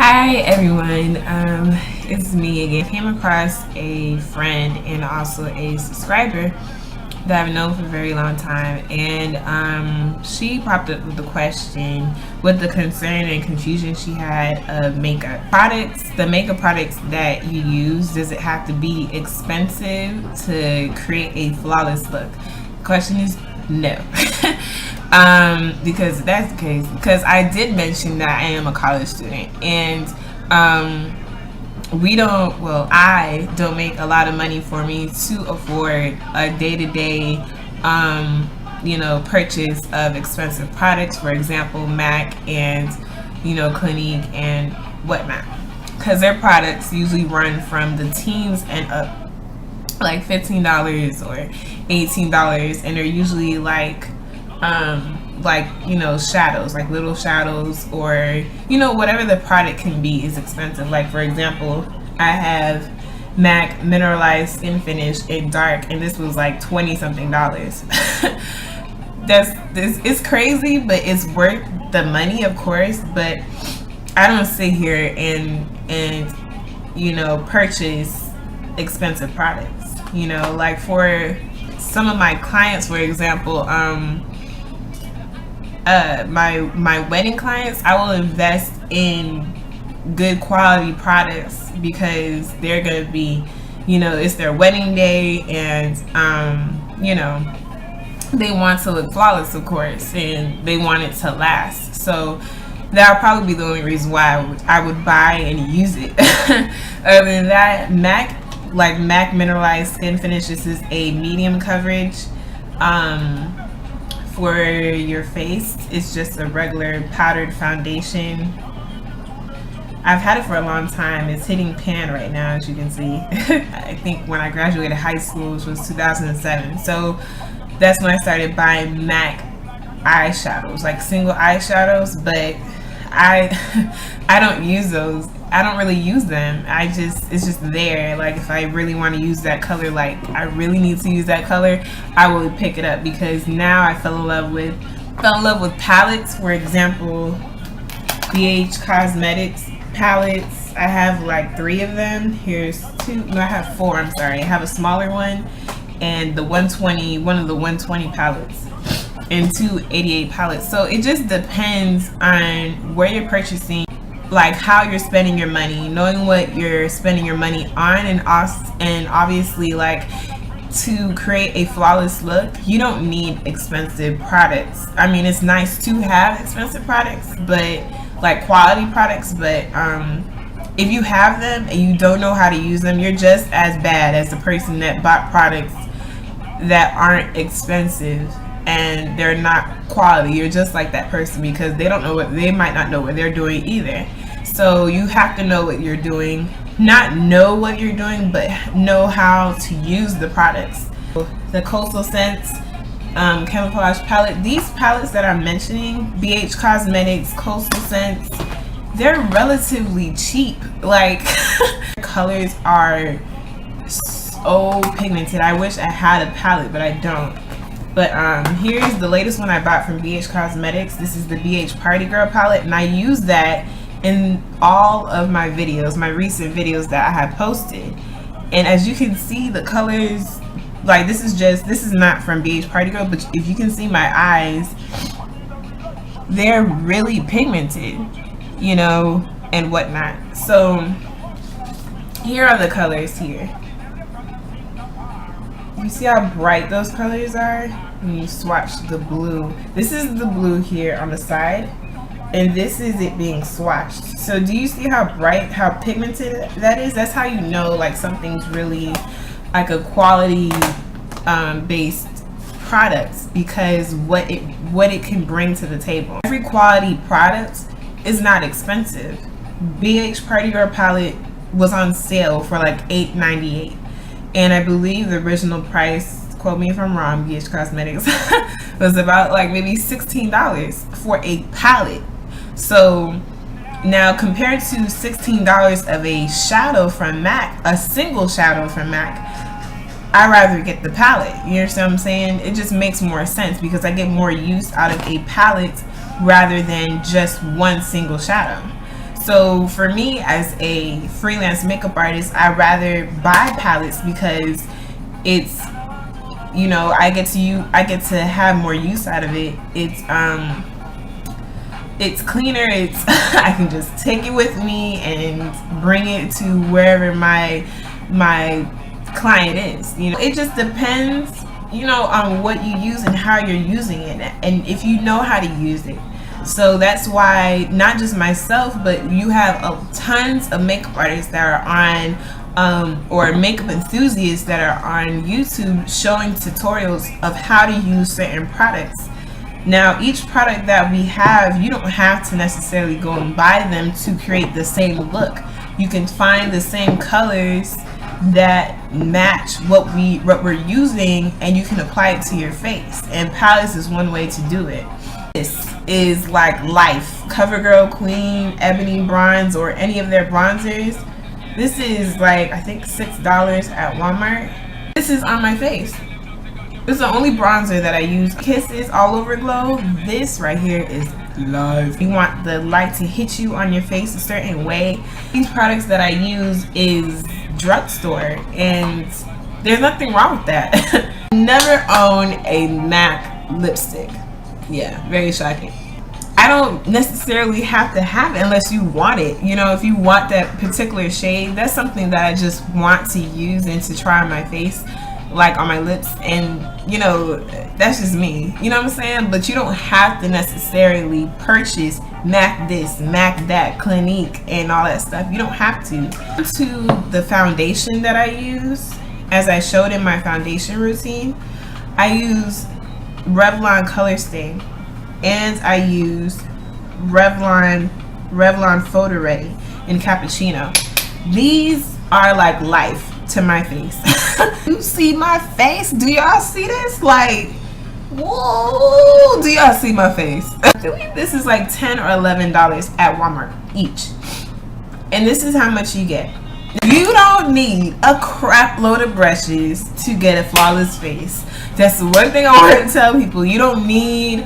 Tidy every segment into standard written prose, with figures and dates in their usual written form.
Hi everyone, it's me again. Came across a friend and also a subscriber that I've known for a very long time, and she popped up with the question, with the concern and confusion she had of makeup products. The makeup products that you use, does it have to be expensive to create a flawless look? The question is no. Because that's the case. Because I did mention that I am a college student, and I don't make a lot of money for me to afford a day-to-day, purchase of expensive products. For example, MAC and Clinique and whatnot. Because their products usually run from the teens and up, like $15 or $18, and they're usually shadows, like little shadows, or whatever the product can be is expensive. Like, for example, I have MAC mineralized skin finish in dark, and this was like 20 something dollars. It's crazy, but it's worth the money, of course. But I don't sit here and purchase expensive products. Like for some of my clients, for example, my wedding clients, I will invest in good quality products because they're gonna be, it's their wedding day, and they want to look flawless, of course, and they want it to last. So that'll probably be the only reason why I would buy and use it. Other than that, MAC mineralized skin finish. This is a medium coverage. For your face, it's just a regular powdered foundation. I've had it for a long time. It's hitting pan right now, as you can see. I think when I graduated high school, which was 2007. So that's when I started buying MAC eyeshadows, like single eyeshadows, but I don't use those. I don't really use them. It's just there. Like, if I really want to use that color, like I really need to use that color, I would pick it up, because now I fell in love with palettes. For example, BH Cosmetics palettes. I have like 3 of them. Here's 2. No, I have 4. I'm sorry. I have a smaller one and the 120, one of the 120 palettes, and 2 88 palettes. So it just depends on where you're purchasing, like how you're spending your money, knowing what you're spending your money on, and obviously, like, to create a flawless look, you don't need expensive products. I mean, it's nice to have expensive products, but like quality products, but if you have them and you don't know how to use them, you're just as bad as the person that bought products that aren't expensive and they're not quality. You're just like that person, because they might not know what they're doing either. So you have to know what you're doing. Not know what you're doing, but know how to use the products. The Coastal Scents camouflage palette. These palettes that I'm mentioning, BH Cosmetics, Coastal Scents, they're relatively cheap. Like, colors are so pigmented. I wish I had a palette, but I don't. But here's the latest one I bought from BH Cosmetics. This is the BH Party Girl palette, and I use that in all of my videos, my recent videos that I have posted. And as you can see, the colors, like, this is not from BH Party Girl, but if you can see my eyes, they're really pigmented, and whatnot. So here are the colors here. You see how bright those colors are when you swatch the blue. This is the blue here on the side, and this is it being swatched. So do you see how bright, how pigmented that is? That's how you know, like, something's really like a quality based product, because what it can bring to the table. Every quality product is not expensive. BH Party Girl palette was on sale for like $8.98. And I believe the original price, quote me if I'm wrong, BH Cosmetics, was about like maybe $16 for a palette. So now, compared to $16 of a shadow from MAC, a single shadow from MAC, I'd rather get the palette. You understand what I'm saying? It just makes more sense, because I get more use out of a palette rather than just one single shadow. So for me as a freelance makeup artist, I rather buy palettes because it's, you know, I get to have more use out of it. It's cleaner. It's I can just take it with me and bring it to wherever my client is. You know, it just depends, you know, on what you use and how you're using it, and if you know how to use it. So that's why not just myself, but you have tons of makeup artists that are on or makeup enthusiasts that are on YouTube showing tutorials of how to use certain products. Now, each product that we have, you don't have to necessarily go and buy them to create the same look. You can find the same colors that match what we're using, and you can apply it to your face. And palettes is one way to do it. This is like Life, CoverGirl Queen, Ebony Bronze, or any of their bronzers. This is like, I think $6 at Walmart. This is on my face. This is the only bronzer that I use. Kisses All Over Glow. This right here is Life. You want the light to hit you on your face a certain way. These products that I use is drugstore, and there's nothing wrong with that. Never own a MAC lipstick. Yeah, very shocking. I don't necessarily have to have it unless you want it. You know, if you want that particular shade, that's something that I just want to use and to try on my face, like on my lips, and you know, that's just me. You know what I'm saying? But you don't have to necessarily purchase MAC this, MAC that, Clinique, and all that stuff. You don't have to. To the foundation that I use, as I showed in my foundation routine, I use Revlon Color Stay, and I use Revlon Photo Ready in Cappuccino. These are like life to my face. You see my face? Do y'all see this? Like, whoa, do y'all see my face? This is like $10 or $11 at Walmart each, and this is how much you get. You don't need a crap load of brushes to get a flawless face. That's the one thing I want to tell people. You don't need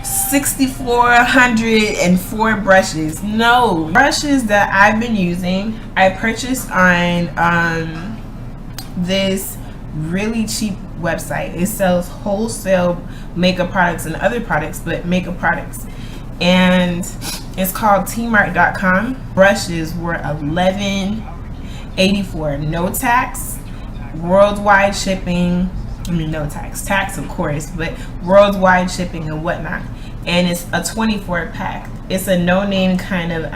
6,404 brushes. No. Brushes that I've been using, I purchased on this really cheap website. It sells wholesale makeup products and other products, but makeup products. And it's called tmart.com. Brushes were $11.84, no tax, worldwide shipping. I mean, no tax, of course, but worldwide shipping and whatnot. And it's a 24 pack. It's a no-name kind of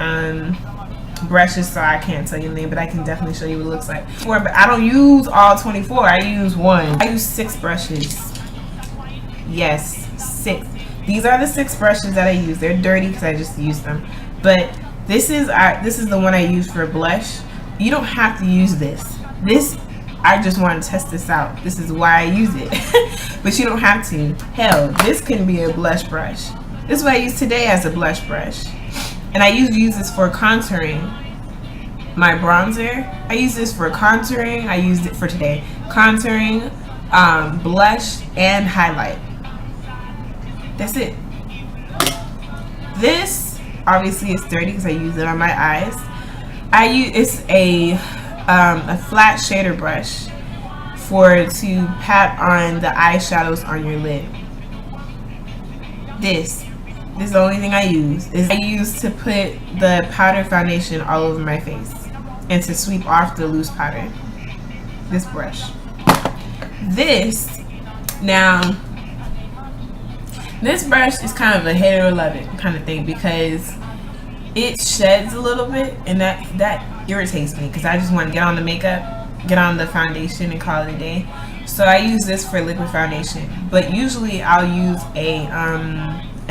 brushes, so I can't tell you the name, but I can definitely show you what it looks like. But I don't use all 24. I use one. I use 6 brushes. Yes, 6. These are the 6 brushes that I use. They're dirty because I just used them. But this is the one I use for blush. You don't have to use this. I just want to test this out. This is why I use it. But you don't have to. Hell, this can be a blush brush. This is what I use today as a blush brush. And I usually use this for contouring my bronzer. I use this for contouring. I used it for today. Contouring, blush, and highlight. That's it. This, obviously, is dirty because I use it on my eyes. It's a flat shader brush to pat on the eyeshadows on your lid. This is the only thing I use. I use to put the powder foundation all over my face and to sweep off the loose powder. This brush. This brush is kind of a hate it or love it kind of thing because it sheds a little bit, and that irritates me because I just want to get on the makeup, get on the foundation, and call it a day. So I use this for liquid foundation, but usually I'll use an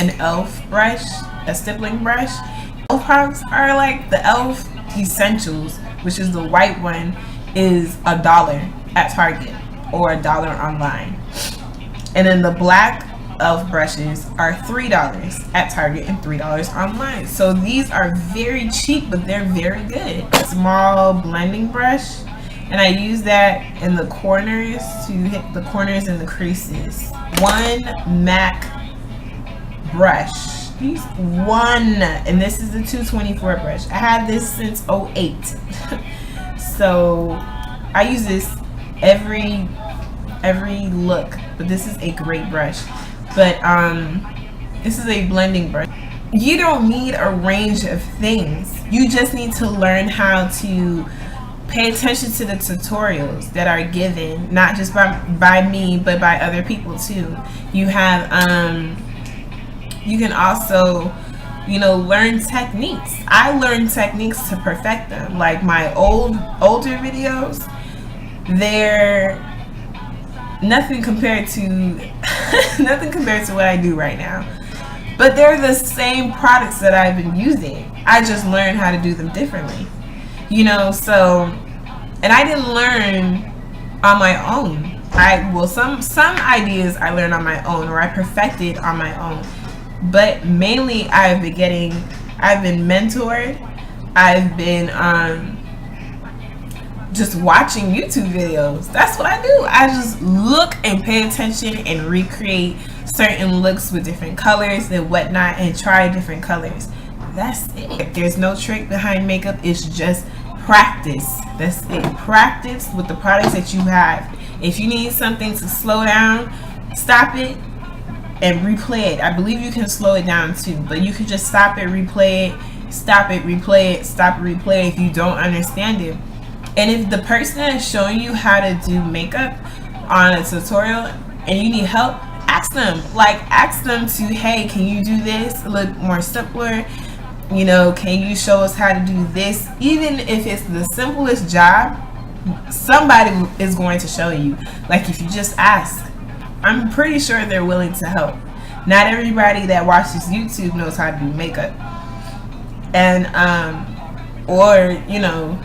e.l.f. brush, a stippling brush. E.l.f. products are like the e.l.f. Essentials, which is the white one, is $1 at Target or $1 online, and then the black e.l.f. brushes are $3 at Target and $3 online. So these are very cheap, but they're very good. A small blending brush, and I use that in the corners to hit the corners and the creases. One MAC brush use one, and this is the 224 brush. I had this since '08. So I use this every look, but this is a great brush. But this is a blending brush. You don't need a range of things. You just need to learn how to pay attention to the tutorials that are given, not just by me, but by other people too. You have you can also, you know, learn techniques. I learned techniques to perfect them. Like my older videos, they're nothing compared to nothing compared to what I do right now. But they're the same products that I've been using. I just learned how to do them differently. You know, so, and I didn't learn on my own. Some ideas I learned on my own, or I perfected on my own. But mainly I've been mentored. I've been just watching YouTube videos. That's what I do. I just look and pay attention and recreate certain looks with different colors and whatnot, and try different colors. That's it. There's no trick behind makeup. It's just practice. That's it. Practice with the products that you have. If you need something to slow down, stop it and replay it. I believe you can slow it down too, but you can just stop it, replay it, stop it, replay it, stop it, replay it if you don't understand it. And if the person is showing you how to do makeup on a tutorial and you need help, ask them. Like, ask them to, hey, can you do this a little more simpler? You know, can you show us how to do this? Even if it's the simplest job, somebody is going to show you. Like, if you just ask, I'm pretty sure they're willing to help. Not everybody that watches YouTube knows how to do makeup. And, or, you know,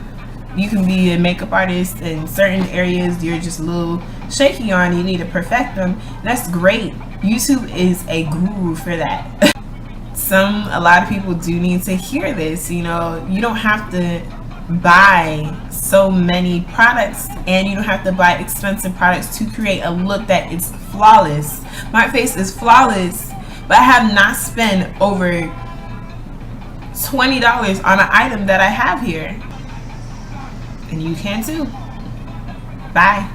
you can be a makeup artist in certain areas you're just a little shaky on, you need to perfect them. That's great. YouTube is a guru for that. A lot of people do need to hear this. You know, you don't have to buy so many products, and you don't have to buy expensive products to create a look that is flawless. My face is flawless, but I have not spent over $20 on an item that I have here. And you can too. Bye.